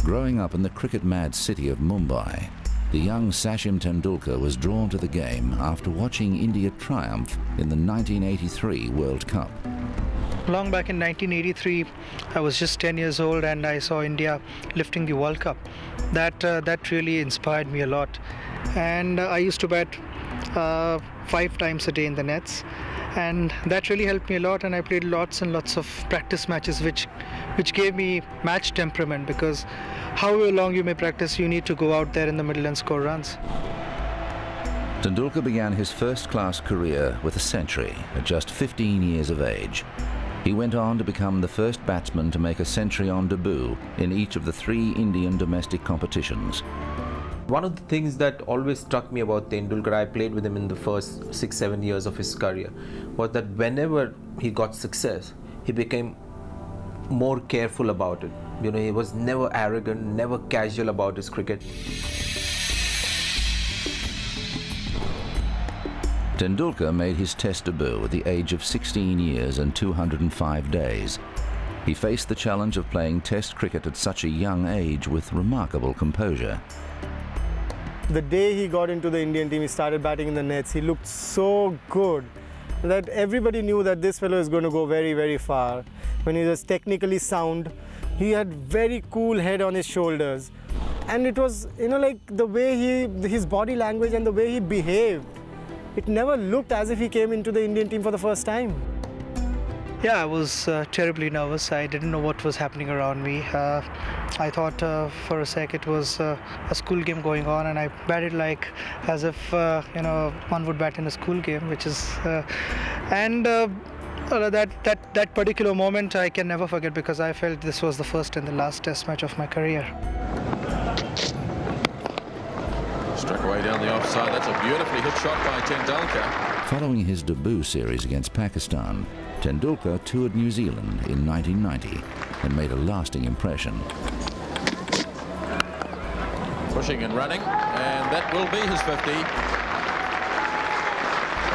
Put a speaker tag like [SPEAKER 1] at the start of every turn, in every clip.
[SPEAKER 1] Growing up in the cricket-mad city of Mumbai, the young Sachin Tendulkar was drawn to the game after watching India triumph in the 1983 World Cup.
[SPEAKER 2] Long back in 1983, I was just 10 years old and I saw India lifting the World Cup. That really inspired me a lot. And I used to bat 5 times a day in the nets. And that really helped me a lot, and I played lots and lots of practice matches which gave me match temperament, because however long you may practice, you need to go out there in the middle and score runs.
[SPEAKER 1] Tendulkar began his first-class career with a century at just 15 years of age. He went on to become the first batsman to make a century on debut in each of the 3 Indian domestic competitions.
[SPEAKER 3] One of the things that always struck me about Tendulkar, I played with him in the first 6-7 years of his career, was that whenever he got success, he became more careful about it. You know, he was never arrogant, never casual about his cricket.
[SPEAKER 1] Tendulkar made his Test debut at the age of 16 years and 205 days. He faced the challenge of playing Test cricket at such a young age with remarkable composure.
[SPEAKER 4] The day he got into the Indian team, he started batting in the nets. He looked so good that everybody knew that this fellow is going to go very, very far. When he was technically sound, he had very cool head on his shoulders. And it was, you know, like the way his body language and the way he behaved. It never looked as if he came into the Indian team for the first time.
[SPEAKER 2] Yeah, I was terribly nervous. I didn't know what was happening around me. I thought for a sec it was a school game going on, and I batted like as if you know, one would bat in a school game, which is that particular moment I can never forget, because I felt this was the first and the last Test match of my career.
[SPEAKER 5] Struck away down the offside. That's a beautifully hit shot by Tendulkar.
[SPEAKER 1] Following his debut series against Pakistan, Tendulkar toured New Zealand in 1990 and made a lasting impression.
[SPEAKER 5] Pushing and running, and that will be his 50.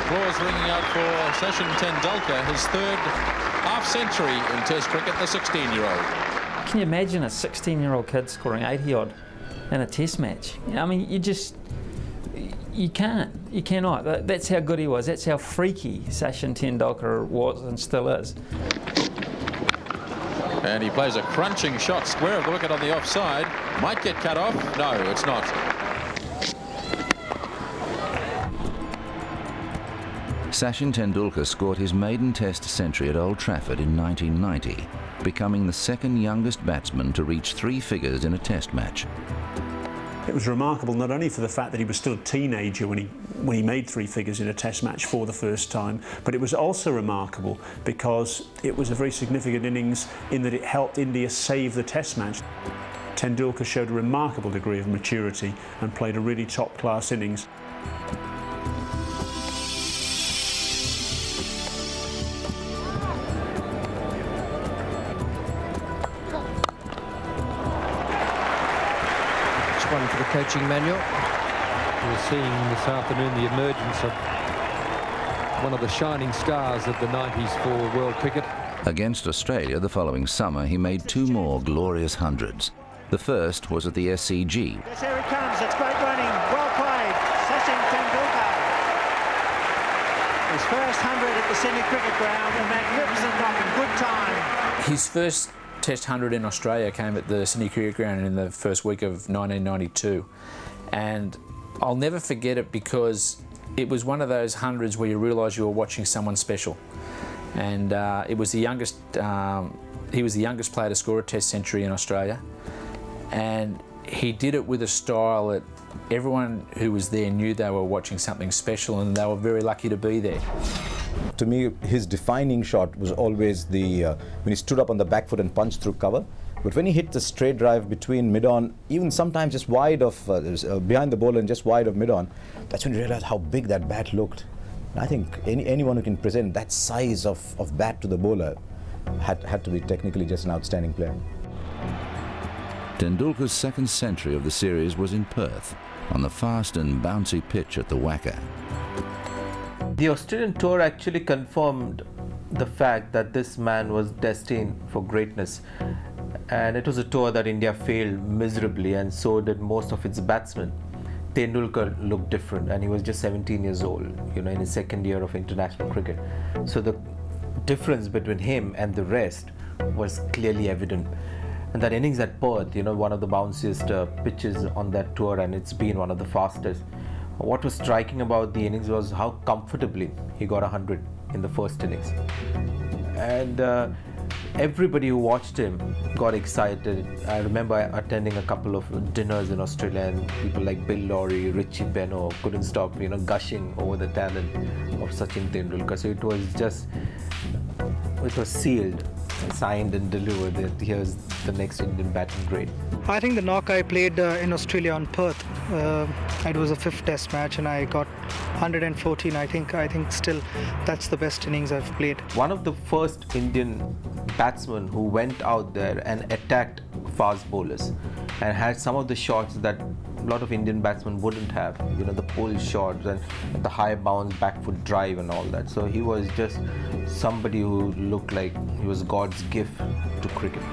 [SPEAKER 5] Applause ringing out for Sachin Tendulkar, his 3rd half-century in Test cricket, the 16-year-old.
[SPEAKER 6] Can you imagine a 16-year-old kid scoring 80-odd in a Test match? I mean, you cannot. That's how good he was. That's how freaky Sachin Tendulkar was and still is.
[SPEAKER 5] And he plays a crunching shot square of the wicket on the offside. Might get cut off. No, it's not.
[SPEAKER 1] Sachin Tendulkar scored his maiden Test century at Old Trafford in 1990, becoming the 2nd youngest batsman to reach 3 figures in a Test match.
[SPEAKER 7] It was remarkable not only for the fact that he was still a teenager when he made 3 figures in a Test match for the first time, but it was also remarkable because it was a very significant innings in that it helped India save the Test match. Tendulkar showed a remarkable degree of maturity and played a really top-class innings.
[SPEAKER 8] One for the coaching manual. We're seeing this afternoon the emergence of one of the shining stars of the 90s for world cricket.
[SPEAKER 1] Against Australia the following summer, he made 2 more glorious hundreds. The first was at the SCG.
[SPEAKER 9] Yes, here it comes. It's great running. Well played. Sachin Tendulkar. His first 100 at the Sydney Cricket Ground. A magnificent knock and good time.
[SPEAKER 10] His first Test 100 in Australia came at the Sydney Cricket Ground in the first week of 1992, and I'll never forget it because it was one of those hundreds where you realise you were watching someone special. And it was the youngest. He was the youngest player to score a Test century in Australia, and he did it with a style that everyone who was there knew they were watching something special, and they were very lucky to be there.
[SPEAKER 11] To me, his defining shot was always when he stood up on the back foot and punched through cover. But when he hit the straight drive between mid-on, even sometimes just wide of, behind the bowler and just wide of mid-on, that's when you realize how big that bat looked. And I think anyone who can present that size of bat to the bowler had to be technically just an outstanding player.
[SPEAKER 1] Tendulkar's 2nd century of the series was in Perth, on the fast and bouncy pitch at the Wacker.
[SPEAKER 3] The Australian tour actually confirmed the fact that this man was destined for greatness. And it was a tour that India failed miserably, and so did most of its batsmen. Tendulkar looked different, and he was just 17 years old, in his second year of international cricket. So the difference between him and the rest was clearly evident. And that innings at Perth, one of the bounciest pitches on that tour, and it's been one of the fastest. What was striking about the innings was how comfortably he got 100 in the first innings. And everybody who watched him got excited. I remember attending a couple of dinners in Australia, and people like Bill Lawry, Richie Benaud couldn't stop, gushing over the talent of Sachin Tendulkar. So it was sealed, signed and delivered that here's the next Indian batting great.
[SPEAKER 2] I think the knock I played in Australia on Perth, it was a 5th test match and I got 114. I think still that's the best innings I've played.
[SPEAKER 3] One of the first Indian batsmen who went out there and attacked fast bowlers and had some of the shots that a lot of Indian batsmen wouldn't have, the pull shots and the high bounce back foot drive and all that. So he was just somebody who looked like he was God's gift to cricket.